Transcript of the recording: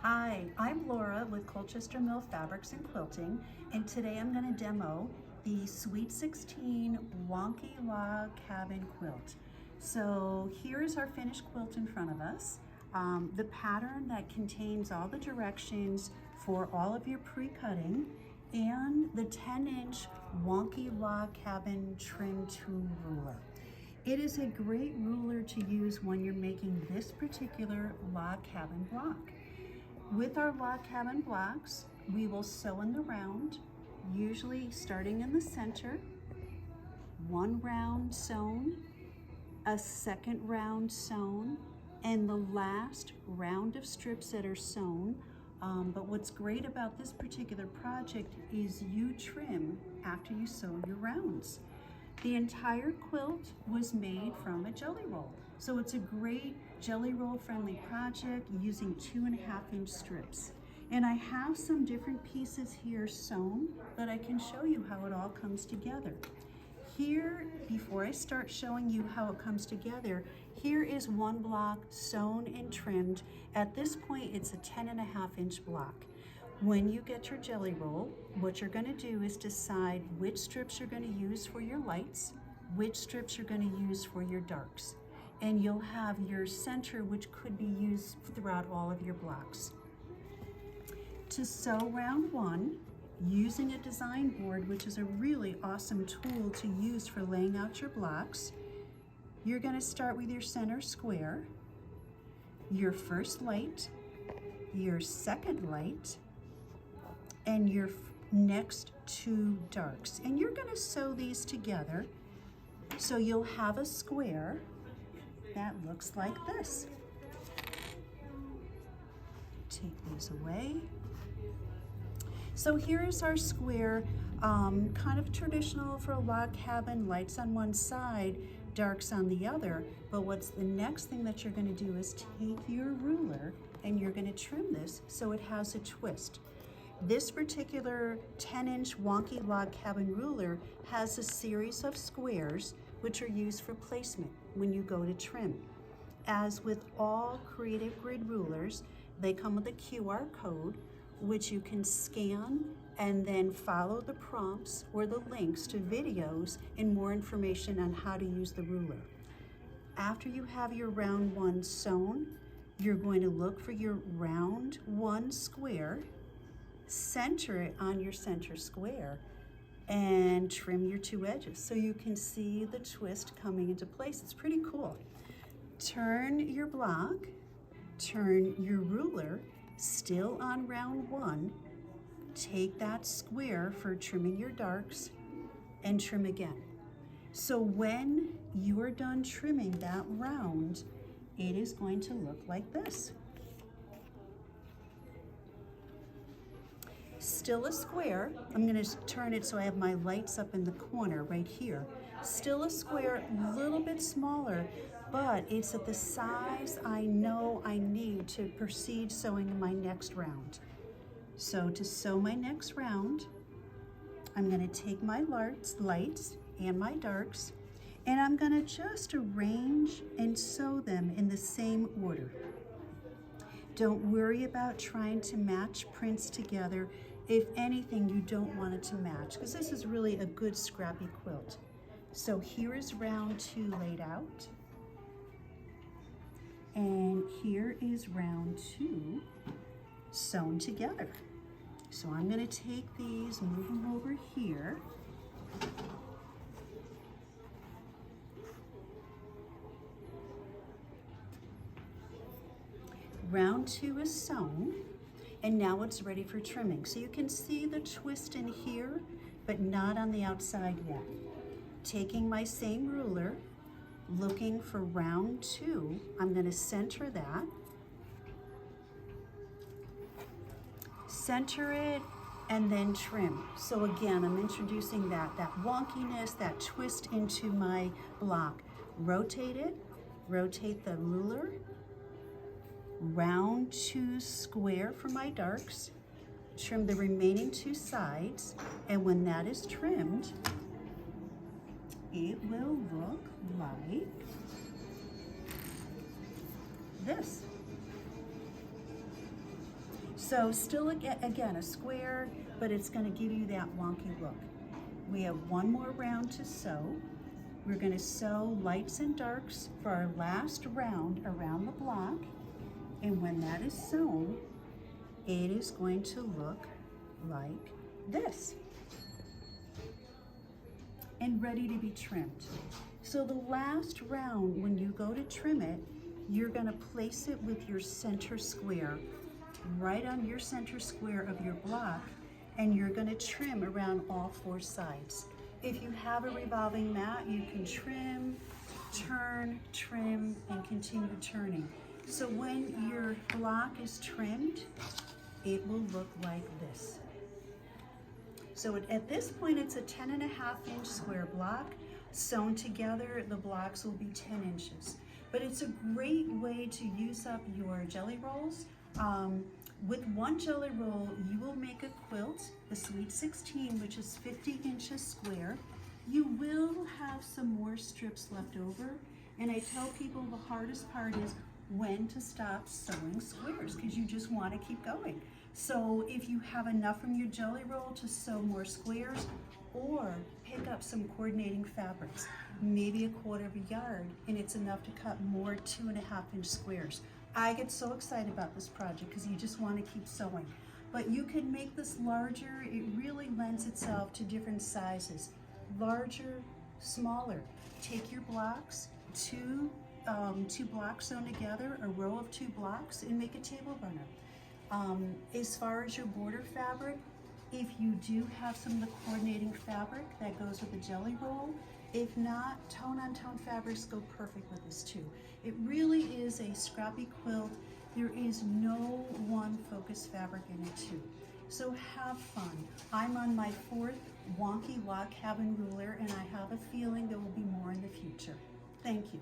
Hi, I'm Laura with Colchester Mill Fabrics and Quilting, and today I'm going to demo the Sweet 16 Wonky Log Cabin Quilt. So here's our finished quilt in front of us. The pattern that contains all the directions for all of your pre-cutting and the 10-inch Wonky Log Cabin Trim Tool Ruler. It is a great ruler to use when you're making this particular log cabin block. With our log cabin blocks, we will sew in the round, usually starting in the center, one round sewn, a second round sewn, and the last round of strips that are sewn. But what's great about this particular project is you trim after you sew your rounds. The entire quilt was made from a jelly roll. So it's a great jelly roll friendly project using 2.5-inch strips. And I have some different pieces here sewn that I can show you how it all comes together. Here, before I start showing you how it comes together, here is one block sewn and trimmed. At this point, it's a 10.5-inch block. When you get your jelly roll, what you're going to do is decide which strips you're going to use for your lights, which strips you're going to use for your darks. And you'll have your center, which could be used throughout all of your blocks. To sew round one, using a design board, which is a really awesome tool to use for laying out your blocks, you're going to start with your center square, your first light, your second light, and your next two darks. And you're going to sew these together so you'll have a square that looks like this. Take these away. So here's our square, kind of traditional for a log cabin, lights on one side, darks on the other. But what's the next thing that you're going to do is take your ruler and you're going to trim this so it has a twist. This particular 10-inch Wonky Log Cabin ruler has a series of squares which are used for placement when you go to trim. As with all Creative Grid rulers, they come with a QR code which you can scan and then follow the prompts or the links to videos and more information on how to use the ruler. After you have your round one sewn, you're going to look for your round one square, center it on your center square, and trim your two edges so you can see the twist coming into place. It's pretty cool. Turn your block, turn your ruler, still on round one, take that square for trimming your darks, and trim again. So when you are done trimming that round, it is going to look like this. Still a square. I'm going to turn it so I have my lights up in the corner right here. Still a square, a little bit smaller, but it's at the size I know I need to proceed sewing my next round. So to sew my next round, I'm going to take my lights and my darks, and I'm going to just arrange and sew them in the same order. Don't worry about trying to match prints together. If anything, you don't want it to match, because this is really a good scrappy quilt. So here is round two laid out. And here is round two sewn together. So I'm going to take these, move them over here. Round two is sewn, and now it's ready for trimming. So you can see the twist in here, but not on the outside yet. Taking my same ruler, looking for round two, I'm going to center that. Center it and then trim. So again, I'm introducing that wonkiness, that twist into my block. Rotate it, rotate the ruler, round two square for my darks, trim the remaining two sides, and when that is trimmed, it will look like this. So still again a square, but it's going to give you that wonky look. We have one more round to sew. We're going to sew lights and darks for our last round around the block. And when that is sewn, it is going to look like this and ready to be trimmed. So the last round, when you go to trim it, you're going to place it with your center square right on your center square of your block, and you're going to trim around all four sides. If you have a revolving mat, you can trim, turn, trim, and continue turning. So when your block is trimmed, it will look like this. So at this point, it's a 10.5-inch square block. Sewn together, the blocks will be 10 inches. But it's a great way to use up your jelly rolls. With one jelly roll, you will make a quilt, the Sweet 16, which is 50 inches square. You will have some more strips left over. And I tell people the hardest part is when to stop sewing squares, because you just want to keep going. So if you have enough from your jelly roll to sew more squares, or pick up some coordinating fabrics, maybe 1/4 yard, and it's enough to cut more 2.5-inch squares. I get so excited about this project because you just want to keep sewing. But you can make this larger. It really lends itself to different sizes. Larger, smaller. Take your blocks, two blocks sewn together, a row of 2 blocks, and make a table runner. As far as your border fabric, if you do have some of the coordinating fabric that goes with the jelly roll, if not, tone-on-tone fabrics go perfect with this too. It really is a scrappy quilt. There is no one focus fabric in it too. So have fun. I'm on my 4th Wonky Log Cabin Ruler, and I have a feeling there will be more in the future. Thank you.